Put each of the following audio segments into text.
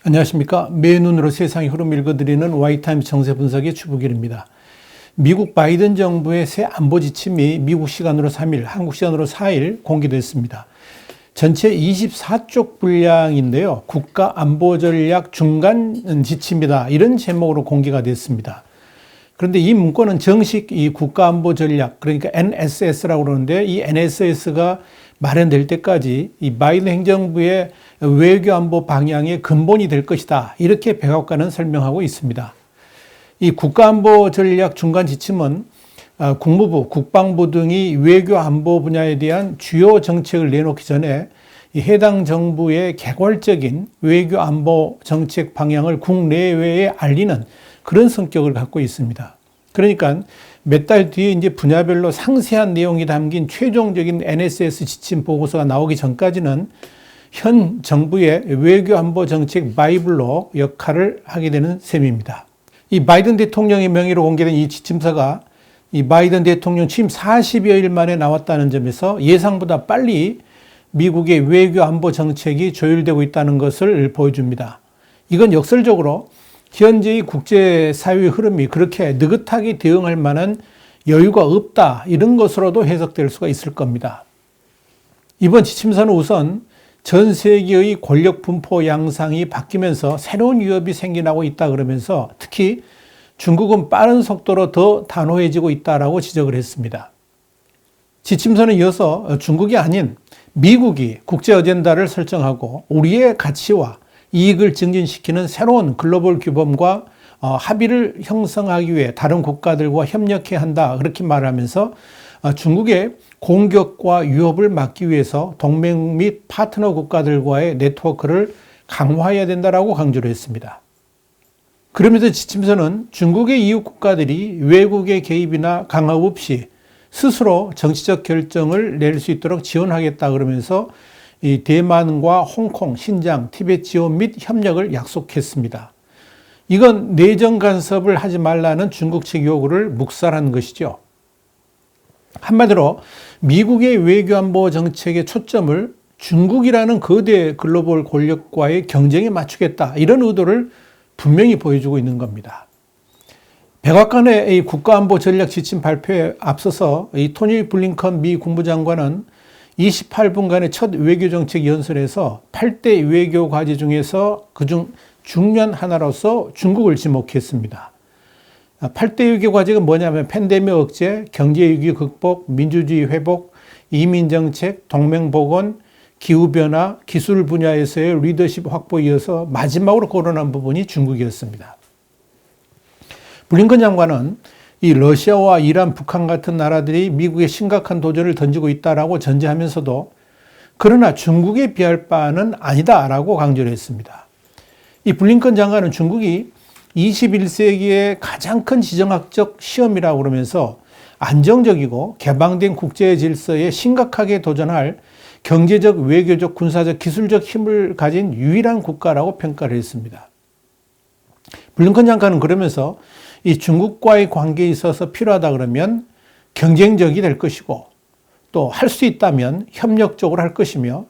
안녕하십니까. 매 눈으로 세상의 흐름 읽어드리는 와이타임스 정세 분석의 추부길입니다. 미국 바이든 정부의 새 안보 지침이 미국 시간으로 3일, 한국 시간으로 4일 공개됐습니다. 전체 24쪽 분량인데요. 국가안보전략 중간 지침이다. 이런 제목으로 공개가 됐습니다. 그런데 이 문건은 정식 이 국가안보전략, 그러니까 NSS라고 그러는데, 이 NSS가 마련될 때까지 이 바이든 행정부의 외교안보 방향의 근본이 될 것이다. 이렇게 백악관은 설명하고 있습니다. 이 국가안보전략 중간 지침은 국무부, 국방부 등이 외교안보 분야에 대한 주요 정책을 내놓기 전에 이 해당 정부의 개괄적인 외교안보 정책 방향을 국내외에 알리는 그런 성격을 갖고 있습니다. 그러니까 몇 달 뒤에 이제 분야별로 상세한 내용이 담긴 최종적인 NSS 지침 보고서가 나오기 전까지는 현 정부의 외교안보 정책 바이블로 역할을 하게 되는 셈입니다. 이 바이든 대통령의 명의로 공개된 이 지침서가 이 바이든 대통령 취임 40여일 만에 나왔다는 점에서 예상보다 빨리 미국의 외교안보 정책이 조율되고 있다는 것을 보여줍니다. 이건 역설적으로 현재의 국제사회의 흐름이 그렇게 느긋하게 대응할 만한 여유가 없다, 이런 것으로도 해석될 수가 있을 겁니다. 이번 지침서는 우선 전 세계의 권력 분포 양상이 바뀌면서 새로운 위협이 생겨나고 있다 그러면서 특히 중국은 빠른 속도로 더 단호해지고 있다라고 지적을 했습니다. 지침서는 이어서 중국이 아닌 미국이 국제 어젠다를 설정하고 우리의 가치와 이익을 증진시키는 새로운 글로벌 규범과 합의를 형성하기 위해 다른 국가들과 협력해야 한다, 그렇게 말하면서 중국의 공격과 위협을 막기 위해서 동맹 및 파트너 국가들과의 네트워크를 강화해야 된다라고 강조를 했습니다. 그러면서 지침서는 중국의 이웃 국가들이 외국의 개입이나 강압 없이 스스로 정치적 결정을 낼 수 있도록 지원하겠다 그러면서 이 대만과 홍콩, 신장, 티베트 지원 및 협력을 약속했습니다. 이건 내정 간섭을 하지 말라는 중국 측 요구를 묵살한 것이죠. 한마디로 미국의 외교안보 정책의 초점을 중국이라는 거대 글로벌 권력과의 경쟁에 맞추겠다, 이런 의도를 분명히 보여주고 있는 겁니다. 백악관의 이 국가안보 전략 지침 발표에 앞서서 이 토니 블링컨 미 국무장관은 28분간의 첫 외교정책 연설에서 8대 외교 과제 중에서 그중 중요한 하나로서 중국을 지목했습니다. 8대 외교 과제가 뭐냐면 팬데믹 억제, 경제위기 극복, 민주주의 회복, 이민정책, 동맹복원, 기후변화, 기술 분야에서의 리더십 확보에 이어서 마지막으로 거론한 부분이 중국이었습니다. 블링컨 장관은 이 러시아와 이란, 북한 같은 나라들이 미국에 심각한 도전을 던지고 있다라고 전제하면서도 그러나 중국에 비할 바는 아니다라고 강조를 했습니다. 이 블링컨 장관은 중국이 21세기의 가장 큰 지정학적 시험이라고 그러면서 안정적이고 개방된 국제 질서에 심각하게 도전할 경제적, 외교적, 군사적, 기술적 힘을 가진 유일한 국가라고 평가를 했습니다. 블링컨 장관은 그러면서 이 중국과의 관계에 있어서 필요하다 그러면 경쟁적이 될 것이고 또 할 수 있다면 협력적으로 할 것이며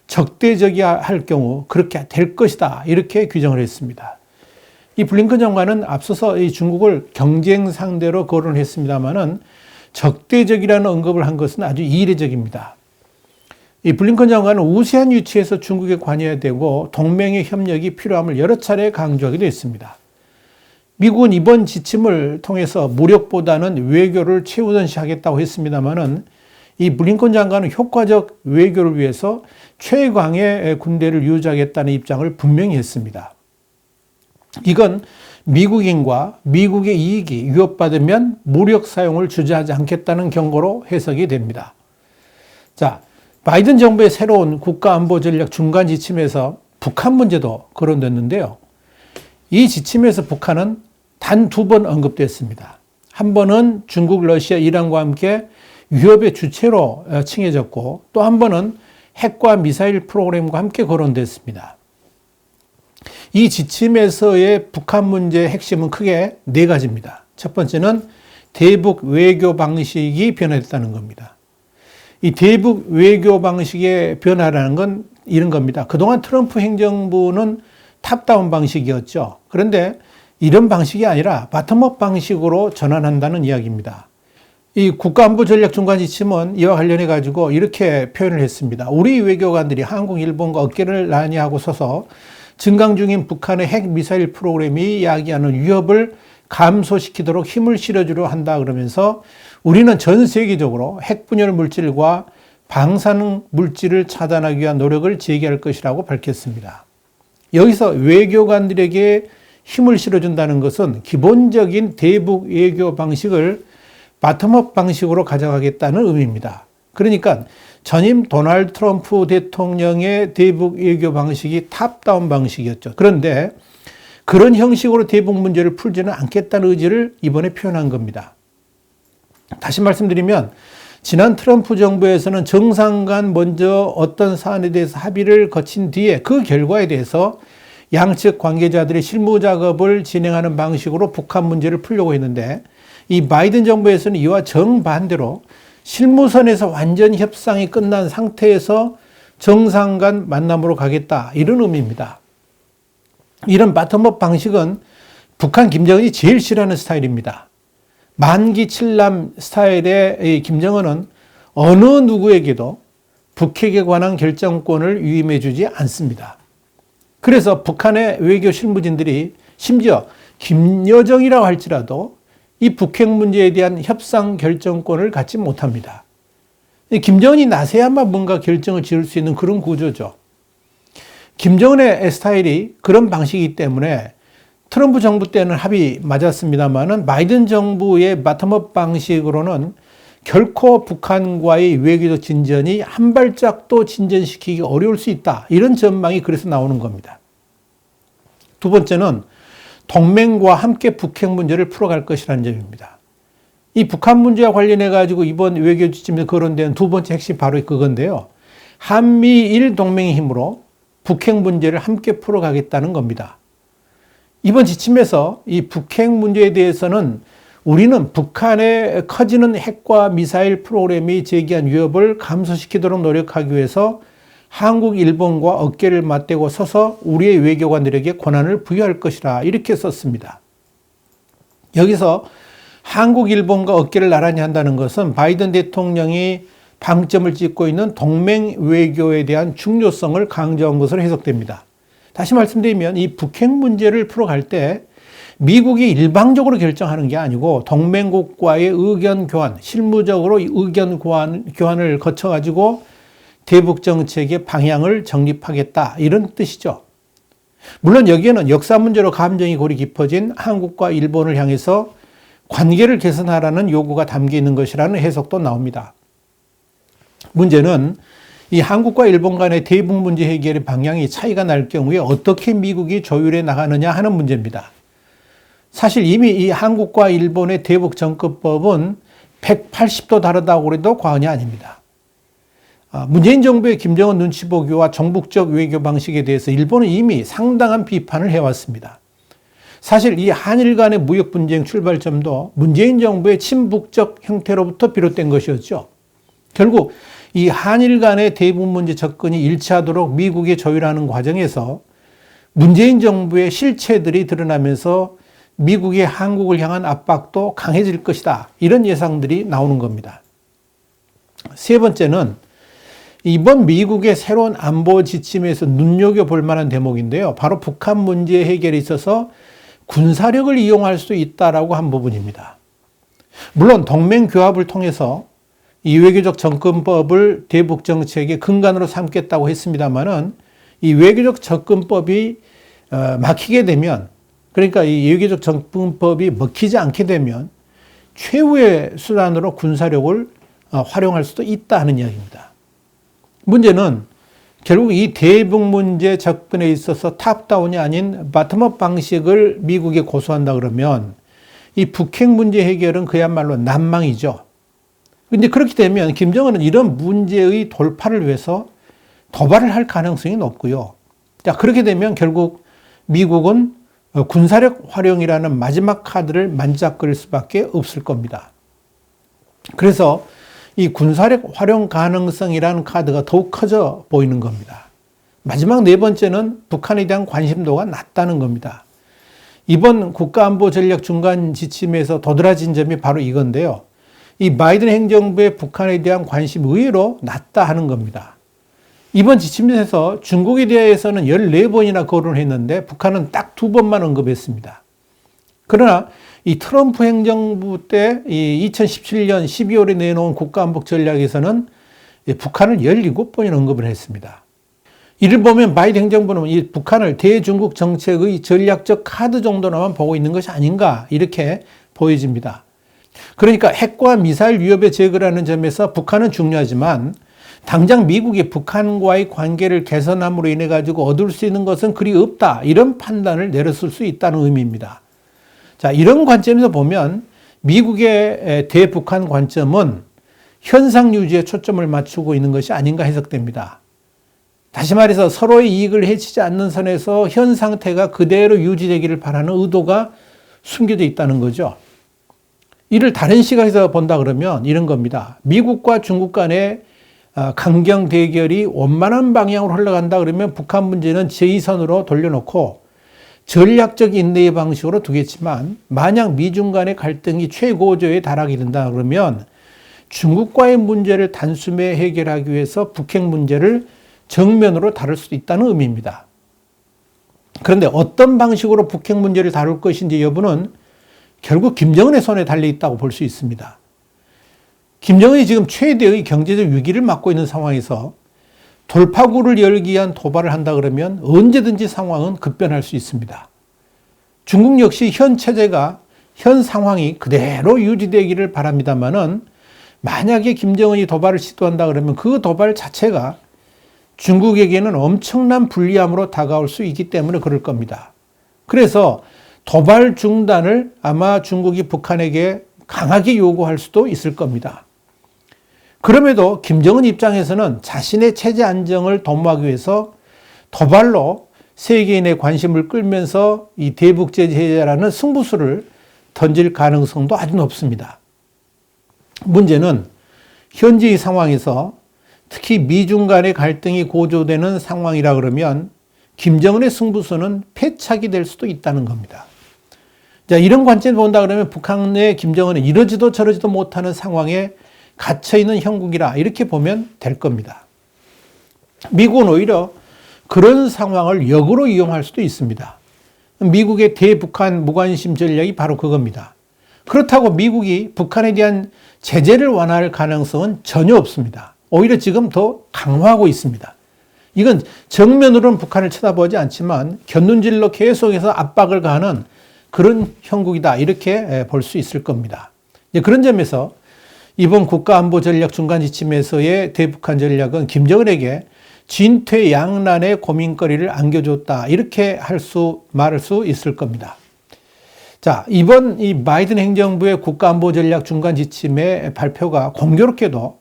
적대적이야 할 경우 그렇게 될 것이다, 이렇게 규정을 했습니다. 이 블링컨 장관은 앞서서 이 중국을 경쟁 상대로 거론했습니다만은 적대적이라는 언급을 한 것은 아주 이례적입니다. 이 블링컨 장관은 우세한 위치에서 중국에 관여해야 되고 동맹의 협력이 필요함을 여러 차례 강조하기도 했습니다. 미국은 이번 지침을 통해서 무력보다는 외교를 최우선시하겠다고 했습니다만은 이 블링컨 장관은 효과적 외교를 위해서 최강의 군대를 유지하겠다는 입장을 분명히 했습니다. 이건 미국인과 미국의 이익이 위협받으면 무력 사용을 주저하지 않겠다는 경고로 해석이 됩니다. 자, 바이든 정부의 새로운 국가안보전략 중간 지침에서 북한 문제도 거론됐는데요. 이 지침에서 북한은 단 2번 언급됐습니다. 한 번은 중국, 러시아, 이란과 함께 위협의 주체로 칭해졌고 또 한 번은 핵과 미사일 프로그램과 함께 거론됐습니다. 이 지침에서의 북한 문제의 핵심은 크게 4가지입니다. 첫 번째는 대북 외교 방식이 변화됐다는 겁니다. 이 대북 외교 방식의 변화라는 건 이런 겁니다. 그동안 트럼프 행정부는 탑다운 방식이었죠. 그런데 이런 방식이 아니라 바텀업 방식으로 전환한다는 이야기입니다. 이 국가안보전략중간지침은 이와 관련해 가지고 이렇게 표현을 했습니다. 우리 외교관들이 한국, 일본과 어깨를 나란히 하고 서서 증강 중인 북한의 핵미사일 프로그램이 야기하는 위협을 감소시키도록 힘을 실어주려 한다 그러면서 우리는 전 세계적으로 핵분열 물질과 방사능 물질을 차단하기 위한 노력을 재개할 것이라고 밝혔습니다. 여기서 외교관들에게 힘을 실어준다는 것은 기본적인 대북 외교 방식을 바텀업 방식으로 가져가겠다는 의미입니다. 그러니까 전임 도널드 트럼프 대통령의 대북 외교 방식이 탑다운 방식이었죠. 그런데 그런 형식으로 대북 문제를 풀지는 않겠다는 의지를 이번에 표현한 겁니다. 다시 말씀드리면 지난 트럼프 정부에서는 정상 간 먼저 어떤 사안에 대해서 합의를 거친 뒤에 그 결과에 대해서 양측 관계자들이 실무 작업을 진행하는 방식으로 북한 문제를 풀려고 했는데 이 바이든 정부에서는 이와 정반대로 실무선에서 완전 협상이 끝난 상태에서 정상 간 만남으로 가겠다 이런 의미입니다. 이런 바텀업 방식은 북한 김정은이 제일 싫어하는 스타일입니다. 만기 칠남 스타일의 이 김정은은 어느 누구에게도 북핵에 관한 결정권을 위임해 주지 않습니다. 그래서 북한의 외교 실무진들이 심지어 김여정이라고 할지라도 이 북핵 문제에 대한 협상 결정권을 갖지 못합니다. 김정은이 나서야만 뭔가 결정을 지을 수 있는 그런 구조죠. 김정은의 스타일이 그런 방식이기 때문에 트럼프 정부 때는 합의 맞았습니다만은 바이든 정부의 바텀업 방식으로는 결코 북한과의 외교적 진전이 한 발짝도 진전시키기 어려울 수 있다. 이런 전망이 그래서 나오는 겁니다. 두 번째는 동맹과 함께 북핵 문제를 풀어갈 것이라는 점입니다. 이 북한 문제와 관련해 가지고 이번 외교 지침에 거론된 두 번째 핵심 바로 그건데요. 한미일 동맹의 힘으로 북핵 문제를 함께 풀어가겠다는 겁니다. 이번 지침에서 이 북핵 문제에 대해서는 우리는 북한의 커지는 핵과 미사일 프로그램이 제기한 위협을 감소시키도록 노력하기 위해서 한국, 일본과 어깨를 맞대고 서서 우리의 외교관들에게 권한을 부여할 것이라 이렇게 썼습니다. 여기서 한국, 일본과 어깨를 나란히 한다는 것은 바이든 대통령이 방점을 찍고 있는 동맹 외교에 대한 중요성을 강조한 것으로 해석됩니다. 다시 말씀드리면 이 북핵 문제를 풀어갈 때 미국이 일방적으로 결정하는 게 아니고 동맹국과의 의견 교환, 실무적으로 의견 교환을 거쳐가지고 대북 정책의 방향을 정립하겠다 이런 뜻이죠. 물론 여기에는 역사 문제로 감정이 골이 깊어진 한국과 일본을 향해서 관계를 개선하라는 요구가 담겨 있는 것이라는 해석도 나옵니다. 문제는 이 한국과 일본 간의 대북 문제 해결의 방향이 차이가 날 경우에 어떻게 미국이 조율해 나가느냐 하는 문제입니다. 사실 이미 이 한국과 일본의 대북 접근법은 180도 다르다고 해도 과언이 아닙니다. 문재인 정부의 김정은 눈치 보기와 종북적 외교 방식에 대해서 일본은 이미 상당한 비판을 해왔습니다. 사실 이 한일 간의 무역 분쟁 출발점도 문재인 정부의 친북적 형태로부터 비롯된 것이었죠. 결국 이 한일 간의 대북 문제 접근이 일치하도록 미국이 조율하는 과정에서 문재인 정부의 실체들이 드러나면서 미국의 한국을 향한 압박도 강해질 것이다. 이런 예상들이 나오는 겁니다. 세 번째는 이번 미국의 새로운 안보 지침에서 눈여겨볼 만한 대목인데요. 바로 북한 문제 해결에 있어서 군사력을 이용할 수 있다라고 한 부분입니다. 물론 동맹 교합을 통해서 이 외교적 접근법을 대북 정책의 근간으로 삼겠다고 했습니다만은 이 외교적 접근법이 막히게 되면, 그러니까 이 외교적 접근법이 먹히지 않게 되면 최후의 수단으로 군사력을 활용할 수도 있다는 이야기입니다. 문제는 결국 이 대북 문제 접근에 있어서 탑다운이 아닌 바텀업 방식을 미국에 고수한다 그러면 이 북핵 문제 해결은 그야말로 난망이죠. 그런데 그렇게 되면 김정은은 이런 문제의 돌파를 위해서 도발을 할 가능성이 높고요. 자, 그렇게 되면 결국 미국은 군사력 활용이라는 마지막 카드를 만지작거릴 수밖에 없을 겁니다. 그래서 이 군사력 활용 가능성이라는 카드가 더욱 커져 보이는 겁니다. 마지막 네 번째는 북한에 대한 관심도가 낮다는 겁니다. 이번 국가안보 전략 중간 지침에서 도드라진 점이 바로 이건데요. 이 바이든 행정부의 북한에 대한 관심 의외로 낮다 하는 겁니다. 이번 지침에서 중국에 대해서는 14번이나 거론을 했는데 북한은 딱 2번만 언급했습니다. 그러나 이 트럼프 행정부 때 이 2017년 12월에 내놓은 국가안보 전략에서는 북한을 17번이나 언급을 했습니다. 이를 보면 바이든 행정부는 이 북한을 대중국 정책의 전략적 카드 정도로만 보고 있는 것이 아닌가 이렇게 보여집니다. 그러니까 핵과 미사일 위협에 제거라는 점에서 북한은 중요하지만 당장 미국이 북한과의 관계를 개선함으로 인해 가지고 얻을 수 있는 것은 그리 없다. 이런 판단을 내렸을 수 있다는 의미입니다. 자, 이런 관점에서 보면 미국의 대북한 관점은 현상 유지에 초점을 맞추고 있는 것이 아닌가 해석됩니다. 다시 말해서 서로의 이익을 해치지 않는 선에서 현 상태가 그대로 유지되기를 바라는 의도가 숨겨져 있다는 거죠. 이를 다른 시각에서 본다 그러면 이런 겁니다. 미국과 중국 간의 강경 대결이 원만한 방향으로 흘러간다 그러면 북한 문제는 제2선으로 돌려놓고 전략적 인내의 방식으로 두겠지만 만약 미중 간의 갈등이 최고조에 달하게 된다 그러면 중국과의 문제를 단숨에 해결하기 위해서 북핵 문제를 정면으로 다룰 수도 있다는 의미입니다. 그런데 어떤 방식으로 북핵 문제를 다룰 것인지 여부는 결국 김정은의 손에 달려 있다고 볼 수 있습니다. 김정은이 지금 최대의 경제적 위기를 맞고 있는 상황에서 돌파구를 열기 위한 도발을 한다 그러면 언제든지 상황은 급변할 수 있습니다. 중국 역시 현 체제가 현 상황이 그대로 유지되기를 바랍니다만은 만약에 김정은이 도발을 시도한다 그러면 그 도발 자체가 중국에게는 엄청난 불리함으로 다가올 수 있기 때문에 그럴 겁니다. 그래서 도발 중단을 아마 중국이 북한에게 강하게 요구할 수도 있을 겁니다. 그럼에도 김정은 입장에서는 자신의 체제 안정을 도모하기 위해서 도발로 세계인의 관심을 끌면서 이 대북제재라는 승부수를 던질 가능성도 아주 높습니다. 문제는 현재의 상황에서 특히 미중 간의 갈등이 고조되는 상황이라 그러면 김정은의 승부수는 패착이 될 수도 있다는 겁니다. 자, 이런 관점에서 본다 그러면 북한의 김정은은 이러지도 저러지도 못하는 상황에 갇혀있는 형국이라 이렇게 보면 될 겁니다. 미국은 오히려 그런 상황을 역으로 이용할 수도 있습니다. 미국의 대북한 무관심 전략이 바로 그겁니다. 그렇다고 미국이 북한에 대한 제재를 완화할 가능성은 전혀 없습니다. 오히려 지금 더 강화하고 있습니다. 이건 정면으로는 북한을 쳐다보지 않지만 곁눈질로 계속해서 압박을 가하는 그런 형국이다 이렇게 볼 수 있을 겁니다. 그런 점에서 이번 국가안보전략 중간지침에서의 대북한 전략은 김정은에게 진퇴양난의 고민거리를 안겨줬다 이렇게 말할 수 있을 겁니다. 자, 이번 이 바이든 행정부의 국가안보전략 중간지침의 발표가 공교롭게도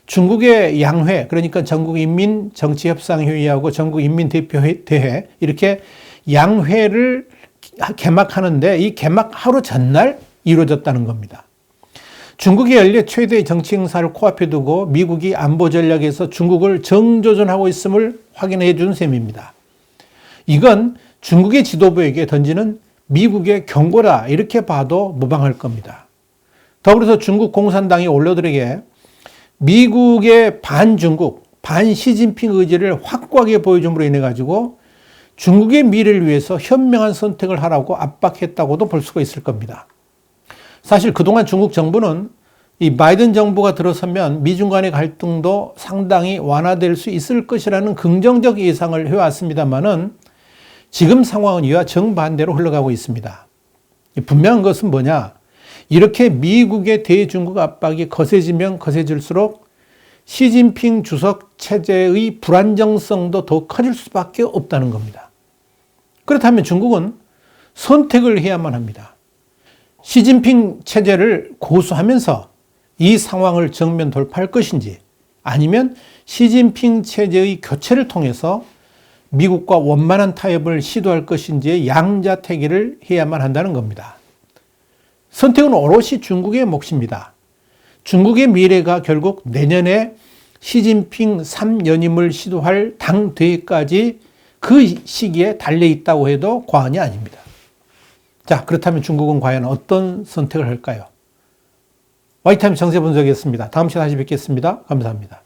중국의 양회, 그러니까 전국인민정치협상회의하고 전국인민대표대회 이렇게 양회를 개막하는데 이 개막 하루 전날 이루어졌다는 겁니다. 중국이 열려 최대의 정치 행사를 코앞에 두고 미국이 안보 전략에서 중국을 정조준하고 있음을 확인해 준 셈입니다. 이건 중국의 지도부에게 던지는 미국의 경고다 이렇게 봐도 무방할 겁니다. 더불어서 중국 공산당이 원로들에게 미국의 반중국, 반시진핑 의지를 확고하게 보여줌으로 인해 가지고 중국의 미래를 위해서 현명한 선택을 하라고 압박했다고도 볼 수가 있을 겁니다. 사실 그동안 중국 정부는 이 바이든 정부가 들어서면 미중 간의 갈등도 상당히 완화될 수 있을 것이라는 긍정적 예상을 해왔습니다만은 지금 상황은 이와 정반대로 흘러가고 있습니다. 분명한 것은 뭐냐? 이렇게 미국의 대중국 압박이 거세지면 거세질수록 시진핑 주석 체제의 불안정성도 더 커질 수밖에 없다는 겁니다. 그렇다면 중국은 선택을 해야만 합니다. 시진핑 체제를 고수하면서 이 상황을 정면 돌파할 것인지 아니면 시진핑 체제의 교체를 통해서 미국과 원만한 타협을 시도할 것인지의 양자택일을 해야만 한다는 겁니다. 선택은 오롯이 중국의 몫입니다. 중국의 미래가 결국 내년에 시진핑 3연임을 시도할 당 대회까지 그 시기에 달려있다고 해도 과언이 아닙니다. 자, 그렇다면 중국은 과연 어떤 선택을 할까요? 와이타임 정세 분석이었습니다. 다음 시간에 다시 뵙겠습니다. 감사합니다.